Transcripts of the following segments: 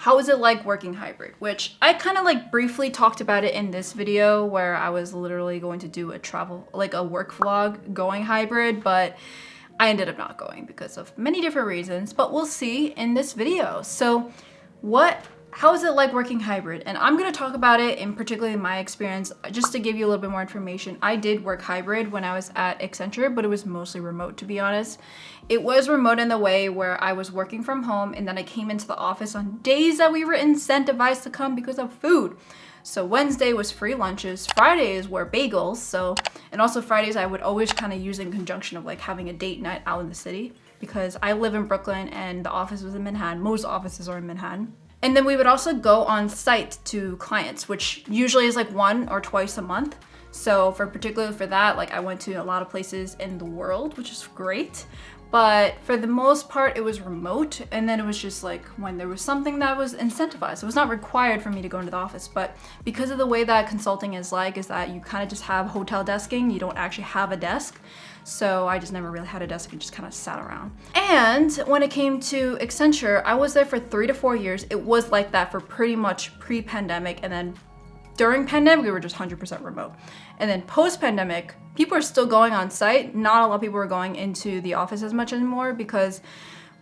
how is it like working hybrid? Which I kind of like briefly talked about it in this video where I was literally going to do a work vlog going hybrid, but I ended up not going because of many different reasons, but we'll see in this video. So how is it like working hybrid? And I'm going to talk about it in particularly my experience, just to give you a little bit more information. I did work hybrid when I was at Accenture, but it was mostly remote, to be honest. It was remote in the way where I was working from home and then I came into the office on days that we were incentivized to come because of food. So Wednesday was free lunches, Fridays were bagels, and also Fridays I would always kind of use in conjunction of like having a date night out in the city because I live in Brooklyn and the office was in Manhattan. Most offices are in Manhattan. And then we would also go on site to clients, which usually is like 1 or twice a month. So particularly for that, like I went to a lot of places in the world, which is great. But for the most part, it was remote. And then it was just like when there was something that was incentivized. It was not required for me to go into the office. But because of the way that consulting is that you kind of just have hotel desking. You don't actually have a desk. So I just never really had a desk and just kind of sat around. And when it came to Accenture, I was there for 3 to 4 years. It was like that for pretty much pre-pandemic. And then during pandemic, we were just 100% remote. And then post-pandemic, people are still going on site. Not a lot of people are going into the office as much anymore because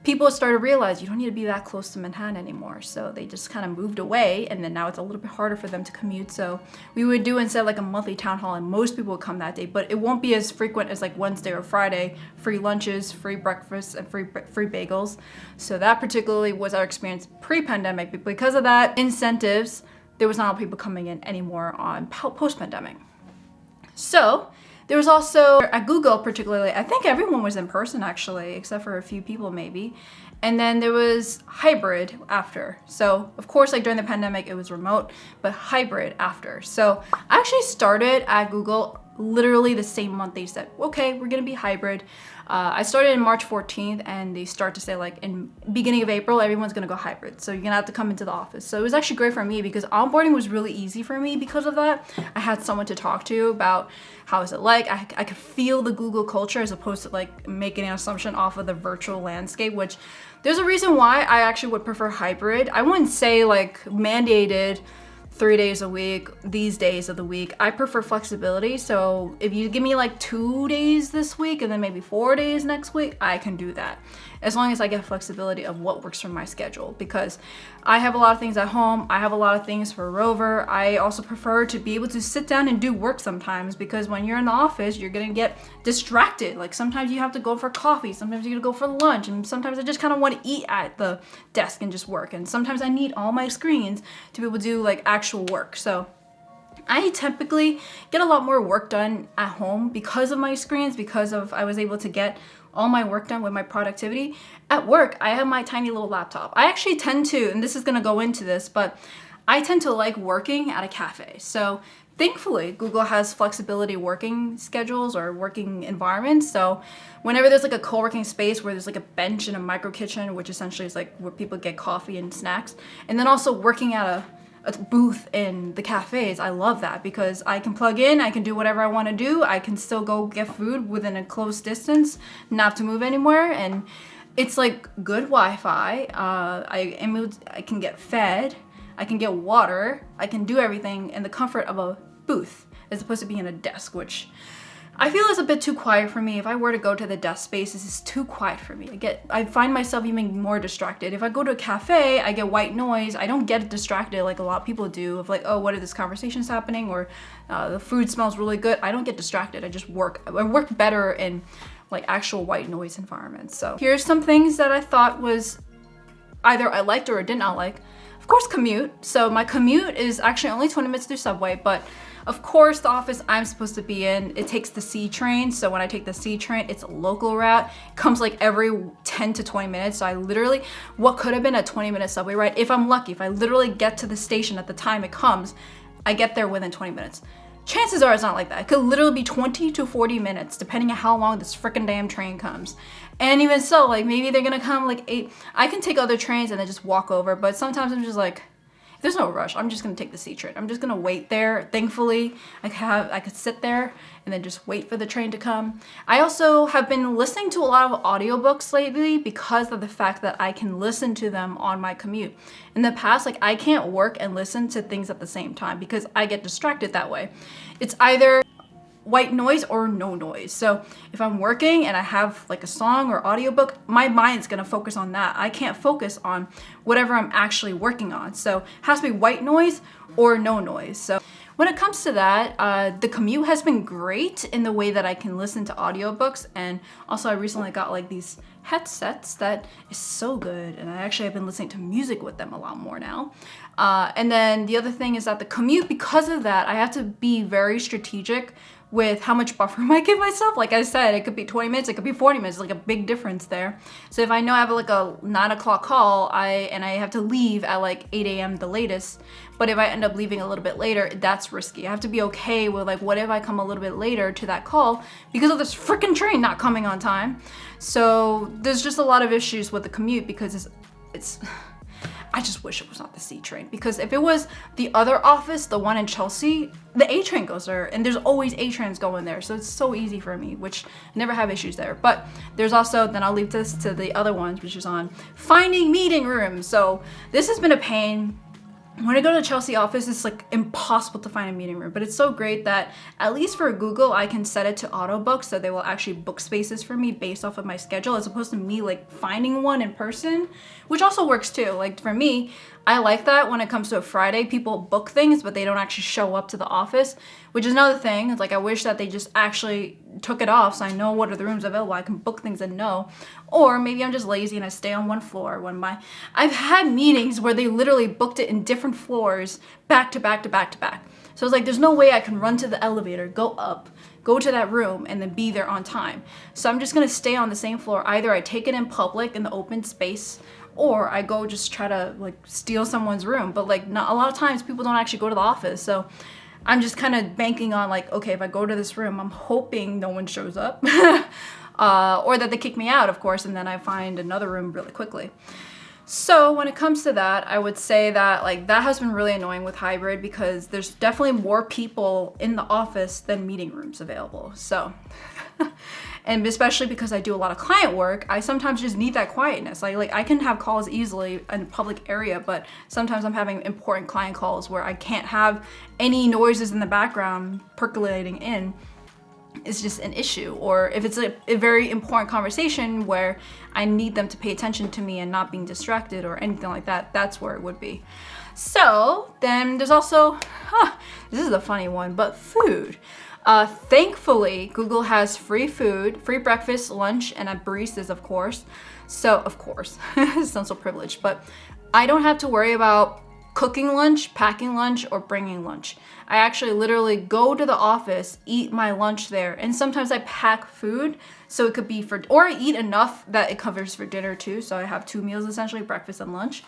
people started to realize you don't need to be that close to Manhattan anymore. So they just kind of moved away, and then now it's a little bit harder for them to commute. So we would do instead like a monthly town hall, and most people would come that day, but it won't be as frequent as like Wednesday or Friday, free lunches, free breakfast, and free bagels. So that particularly was our experience pre-pandemic. But because of that incentives, there was not a lot of people coming in anymore on post-pandemic. So there was also, at Google particularly, I think everyone was in person actually, except for a few people maybe. And then there was hybrid after. So of course, like during the pandemic, it was remote, but hybrid after. So I actually started at Google literally the same month they said, okay, we're gonna be hybrid. I started in March 14th and they start to say like in beginning of April, everyone's gonna go hybrid. So you're gonna have to come into the office. So it was actually great for me because onboarding was really easy for me because of that. I had someone to talk to about how is it like. I could feel the Google culture as opposed to like making an assumption off of the virtual landscape, which there's a reason why I actually would prefer hybrid. I wouldn't say like mandated 3 days a week, these days of the week. I prefer flexibility. So if you give me like 2 days this week and then maybe 4 days next week, I can do that. As long as I get flexibility of what works for my schedule, because I have a lot of things at home. I have a lot of things for Rover. I also prefer to be able to sit down and do work sometimes, because when you're in the office, you're gonna get distracted. Like sometimes you have to go for coffee, sometimes you're gonna go for lunch, and sometimes I just kind of want to eat at the desk and just work. And sometimes I need all my screens to be able to do like actual work. So I typically get a lot more work done at home because of my screens, because of I was able to get all my work done with my productivity. At work, I have my tiny little laptop. I actually tend to, and this is gonna go into this, but I tend to like working at a cafe. So thankfully, Google has flexibility working schedules or working environments. So whenever there's like a co-working space where there's like a bench and a micro kitchen, which essentially is like where people get coffee and snacks, and then also working at a booth in the cafes, I love that because I can plug in, I can do whatever I want to do, I can still go get food within a close distance, not have to move anywhere, and it's like good Wi-Fi. I can get fed, I can get water, I can do everything in the comfort of a booth as opposed to being in a desk, which I feel is a bit too quiet for me. If I were to go to the desk space, this is too quiet for me. I find myself even more distracted. If I go to a cafe, I get white noise. I don't get distracted like a lot of people do of like, oh, what are this conversations happening? Or the food smells really good. I don't get distracted. I just work. I work better in like actual white noise environments. So here's some things that I thought was either I liked or I did not like. Of course, commute. So my commute is actually only 20 minutes through subway, but of course, the office I'm supposed to be in, it takes the C train. So when I take the C train, it's a local route. It comes like every 10 to 20 minutes. So I literally, what could have been a 20-minute subway ride, if I'm lucky, if I literally get to the station at the time it comes, I get there within 20 minutes. Chances are it's not like that. It could literally be 20 to 40 minutes, depending on how long this freaking damn train comes. And even so, like maybe they're gonna come like 8. I can take other trains and then just walk over, but sometimes I'm just like, there's no rush. I'm just gonna take the C train. I'm just gonna wait there. Thankfully, I could sit there and then just wait for the train to come. I also have been listening to a lot of audiobooks lately because of the fact that I can listen to them on my commute. In the past, like I can't work and listen to things at the same time because I get distracted that way. It's either white noise or no noise. So if I'm working and I have like a song or audiobook, my mind's gonna focus on that. I can't focus on whatever I'm actually working on. So it has to be white noise or no noise. So when it comes to that, the commute has been great in the way that I can listen to audiobooks. And also I recently got like these headsets that is so good. And I actually have been listening to music with them a lot more now. And then the other thing is that the commute, because of that, I have to be very strategic with how much buffer I give myself. Like I said, it could be 20 minutes, it could be 40 minutes, like a big difference there. So if I know I have like a 9 o'clock call, I have to leave at like 8 a.m. the latest, but if I end up leaving a little bit later, that's risky. I have to be okay with like, what if I come a little bit later to that call because of this freaking train not coming on time? So there's just a lot of issues with the commute because it's I just wish it was not the C train, because if it was the other office, the one in Chelsea, the A train goes there and there's always A trains going there. So it's so easy for me, which I never have issues there. But there's also, then I'll leave this to the other ones, which is on finding meeting rooms. So this has been a pain. When I go to the Chelsea office, it's like impossible to find a meeting room, but it's so great that at least for Google, I can set it to auto book, so they will actually book spaces for me based off of my schedule, as opposed to me like finding one in person, which also works too. Like for me, I like that when it comes to a Friday, people book things, but they don't actually show up to the office, which is another thing. It's like, I wish that they just actually took it off so I know what are the rooms available. I can book things and know. Or maybe I'm just lazy and I stay on one floor I've had meetings where they literally booked it in different floors back to back to back to back. So it's like, there's no way I can run to the elevator, go up, go to that room, and then be there on time. So I'm just gonna stay on the same floor. Either I take it in public in the open space, or I go just try to like steal someone's room. But like, not a lot of times people don't actually go to the office. So I'm just kind of banking on like, okay, if I go to this room, I'm hoping no one shows up. Or that they kick me out, of course, and then I find another room really quickly. So when it comes to that, I would say that like that has been really annoying with hybrid, because there's definitely more people in the office than meeting rooms available. So, and especially because I do a lot of client work, I sometimes just need that quietness. Like I can have calls easily in a public area, but sometimes I'm having important client calls where I can't have any noises in the background percolating in. It's just an issue. Or if it's a very important conversation where I need them to pay attention to me and not being distracted or anything like that, that's where it would be. So then there's also, this is a funny one, but food. Thankfully, Google has free food, free breakfast, lunch, and at baristas, of course. So, of course, it sounds so privileged, but I don't have to worry about cooking lunch, packing lunch, or bringing lunch. I actually literally go to the office, eat my lunch there, and sometimes I pack food, so it could be or I eat enough that it covers for dinner too, so I have 2 meals essentially, breakfast and lunch.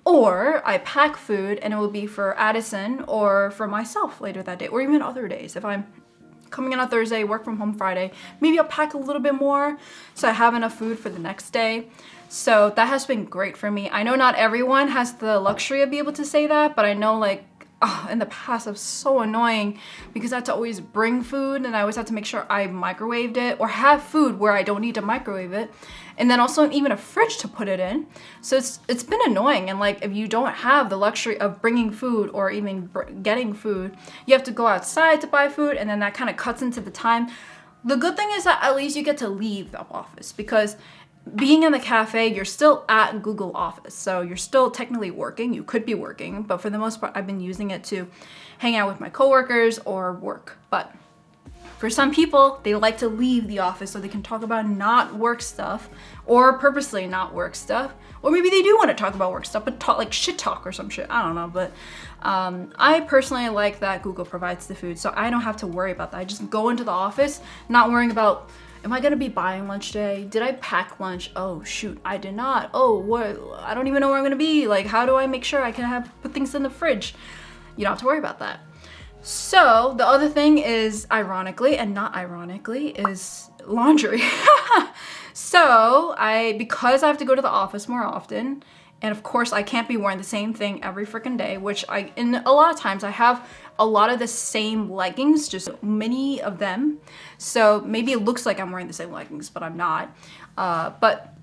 Or I pack food and it will be for Addison or for myself later that day, or even other days. If I'm coming in on Thursday, work from home Friday, maybe I'll pack a little bit more so I have enough food for the next day. So that has been great for me. I know not everyone has the luxury of being able to say that, but I know like, in the past it was so annoying because I had to always bring food and I always had to make sure I microwaved it or have food where I don't need to microwave it. And then also even a fridge to put it in. So it's been annoying. And like, if you don't have the luxury of bringing food or even getting food, you have to go outside to buy food, and then that kind of cuts into the time. The good thing is that at least you get to leave the office, because being in the cafe, you're still at Google office. So you're still technically working. You could be working, but for the most part, I've been using it to hang out with my coworkers or work. But for some people, they like to leave the office so they can talk about not work stuff, or purposely not work stuff. Or maybe they do want to talk about work stuff, but talk like shit talk or some shit. I don't know. But I personally like that Google provides the food, so I don't have to worry about that. I just go into the office, not worrying about, am I gonna be buying lunch today? Did I pack lunch? Oh shoot, I did not. Oh, what? I don't even know where I'm gonna be. Like, how do I make sure I can put things in the fridge? You don't have to worry about that. So the other thing is, ironically and not ironically, is laundry. So because I have to go to the office more often, And of course, I can't be wearing the same thing every freaking day, which in a lot of times I have a lot of the same leggings, just many of them. So maybe it looks like I'm wearing the same leggings, but I'm not. But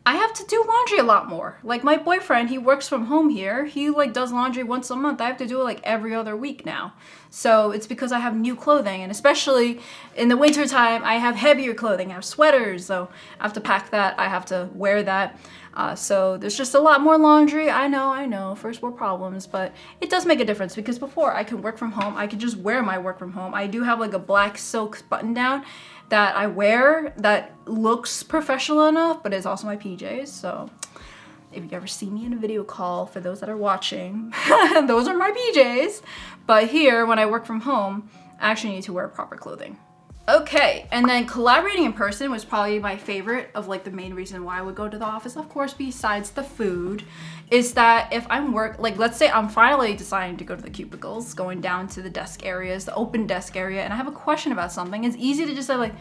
I have to do laundry a lot more. Like my boyfriend, he works from home here. He like does laundry once a month. I have to do it like every other week now. So it's because I have new clothing, and especially in the winter time, I have heavier clothing. I have sweaters, so I have to pack that. I have to wear that. So there's just a lot more laundry. I know, first world problems, but it does make a difference because before I could work from home, I could just wear my work from home. I do have like a black silk button down that I wear that looks professional enough, but it's also my PJs. So if you ever see me in a video call, for those that are watching, those are my PJs. But here, when I work from home, I actually need to wear proper clothing. Okay, and then collaborating in person was probably my favorite of like the main reason why I would go to the office, of course, besides the food, is that if I'm like let's say I'm finally deciding to go to the cubicles, going down to the desk areas, the open desk area, and I have a question about something, it's easy to just say like,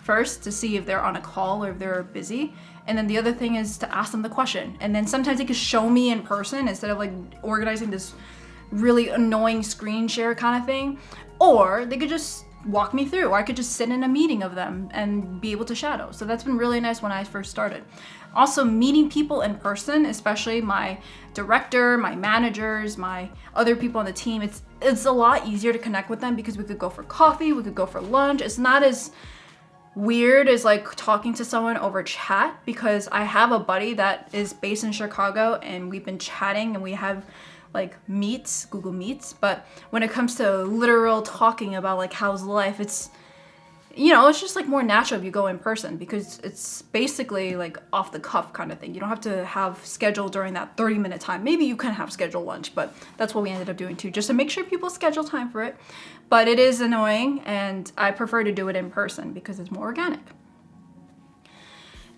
first to see if they're on a call or if they're busy, and then the other thing is to ask them the question, and then sometimes they could show me in person instead of like organizing this really annoying screen share kind of thing, or they could just walk me through, or I could just sit in a meeting of them and be able to shadow. So that's been really nice when I first started. Also, meeting people in person, especially my director, my managers, my other people on the team, it's a lot easier to connect with them because we could go for coffee, we could go for lunch. It's not as weird as like talking to someone over chat, because I have a buddy that is based in Chicago and we've been chatting and we have like meets, Google Meets, but when it comes to literal talking about like how's life, it's, you know, it's just like more natural if you go in person because it's basically like off the cuff kind of thing. You don't have to have scheduled during that 30-minute time. Maybe you can have scheduled lunch, but that's what we ended up doing too, just to make sure people schedule time for it. But it is annoying and I prefer to do it in person because it's more organic.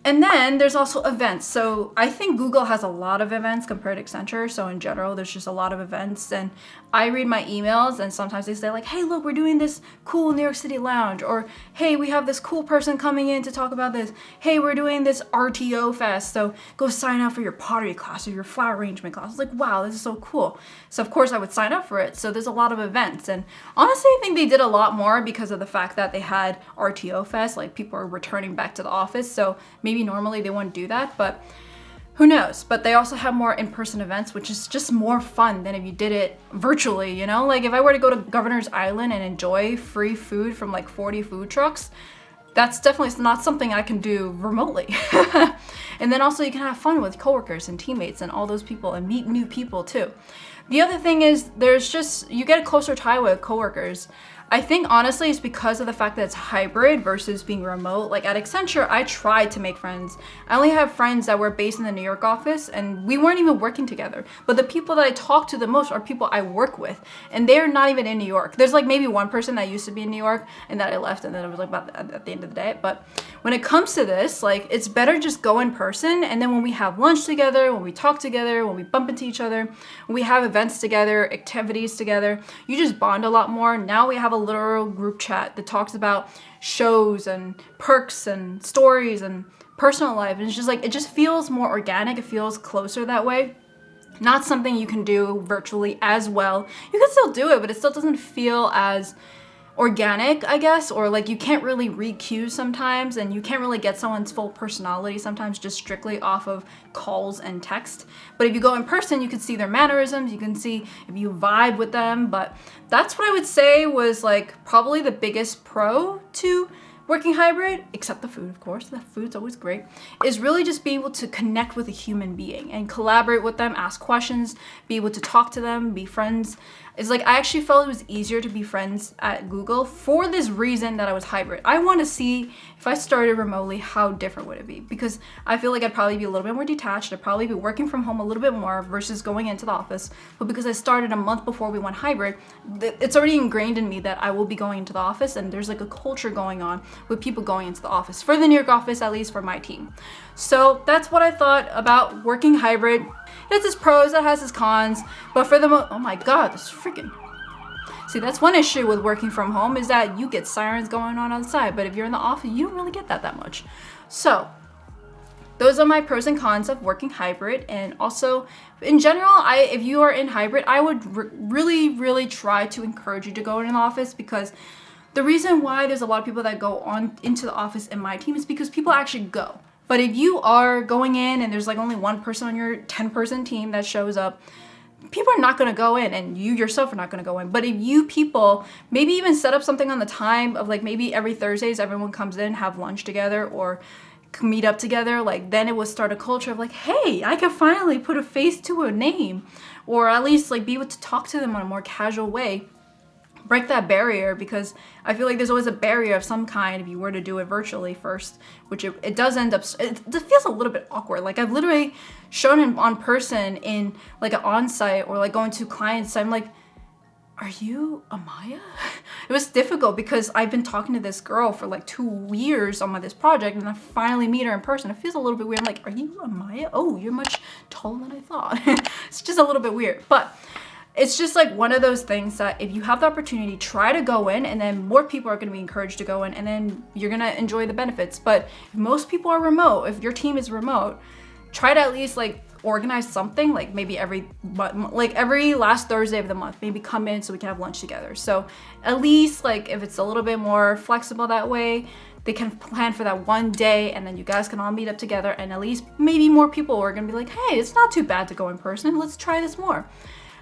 And then there's also events. So I think Google has a lot of events compared to Accenture. So in general, there's just a lot of events. And I read my emails and sometimes they say like, hey, look, we're doing this cool New York City lounge. Or, hey, we have this cool person coming in to talk about this. Hey, we're doing this RTO fest. So go sign up for your pottery class or your flower arrangement class. It's like, wow, this is so cool. So of course I would sign up for it. So there's a lot of events. And honestly, I think they did a lot more because of the fact that they had RTO fest, like people are returning back to the office. So maybe normally they wouldn't do that, but who knows? But they also have more in-person events, which is just more fun than if you did it virtually, you know? Like if I were to go to Governor's Island and enjoy free food from like 40 food trucks, that's definitely not something I can do remotely. And then also you can have fun with coworkers and teammates and all those people and meet new people too. The other thing is you get a closer tie with coworkers. I think honestly it's because of the fact that it's hybrid versus being remote. Like at Accenture, I tried to make friends. I only have friends that were based in the New York office and we weren't even working together. But the people that I talk to the most are people I work with and they're not even in New York. There's like maybe one person that used to be in New York and that I left and then it was like about at the end of the day. But when it comes to this, like it's better just go in person, and then when we have lunch together, when we talk together, when we bump into each other, when we have events together, activities together, you just bond a lot more. Now we have a literal group chat that talks about shows and perks and stories and personal life, and it's just like it just feels more organic. It feels closer that way. Not something you can do virtually as well. You can still do it, but it still doesn't feel as organic, I guess, or like you can't really read cues sometimes, and you can't really get someone's full personality sometimes just strictly off of calls and text. But if you go in person, you can see their mannerisms, you can see if you vibe with them. But that's what I would say was like probably the biggest pro to working hybrid, except the food, of course, the food's always great, is really just being able to connect with a human being and collaborate with them, ask questions, be able to talk to them, be friends. It's like I actually felt it was easier to be friends at Google for this reason that I was hybrid. I want to see if I started remotely, how different would it be? Because I feel like I'd probably be a little bit more detached. I'd probably be working from home a little bit more versus going into the office. But because I started a month before we went hybrid, it's already ingrained in me that I will be going into the office, and there's like a culture going on with people going into the office, for the New York office, at least for my team. So that's what I thought about working hybrid. It has its pros, it has its cons, but for the oh my god, this freaking... See, that's one issue with working from home, is that you get sirens going on outside, but if you're in the office, you don't really get that much. So, those are my pros and cons of working hybrid. And also in general, if you are in hybrid, I would really try to encourage you to go in an office, because the reason why there's a lot of people that go on into the office in my team is because people actually go. But if you are going in and there's like only one person on your 10-person team that shows up, people are not going to go in, and you yourself are not going to go in. But if you people maybe even set up something on the time of like maybe every Thursdays everyone comes in, have lunch together or meet up together, like then it would start a culture of like, hey, I can finally put a face to a name, or at least like be able to talk to them in a more casual way. Break that barrier, because I feel like there's always a barrier of some kind if you were to do it virtually first, which it does end up, it feels a little bit awkward. Like I've literally shown him on person in like an on-site or like going to client site. I'm like, are you Amaya? It was difficult because I've been talking to this girl for like 2 years on this project, and I finally meet her in person. It feels a little bit weird. I'm like, are you Amaya? Oh, you're much taller than I thought. It's just a little bit weird, but it's just like one of those things that if you have the opportunity, try to go in, and then more people are going to be encouraged to go in, and then you're going to enjoy the benefits. But if most people are remote, if your team is remote, try to at least like organize something, like maybe every last Thursday of the month, maybe come in so we can have lunch together. So at least like if it's a little bit more flexible that way, they can plan for that one day, and then you guys can all meet up together, and at least maybe more people are going to be like, hey, it's not too bad to go in person. Let's try this more.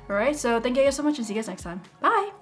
All right, so thank you guys so much, and see you guys next time. Bye.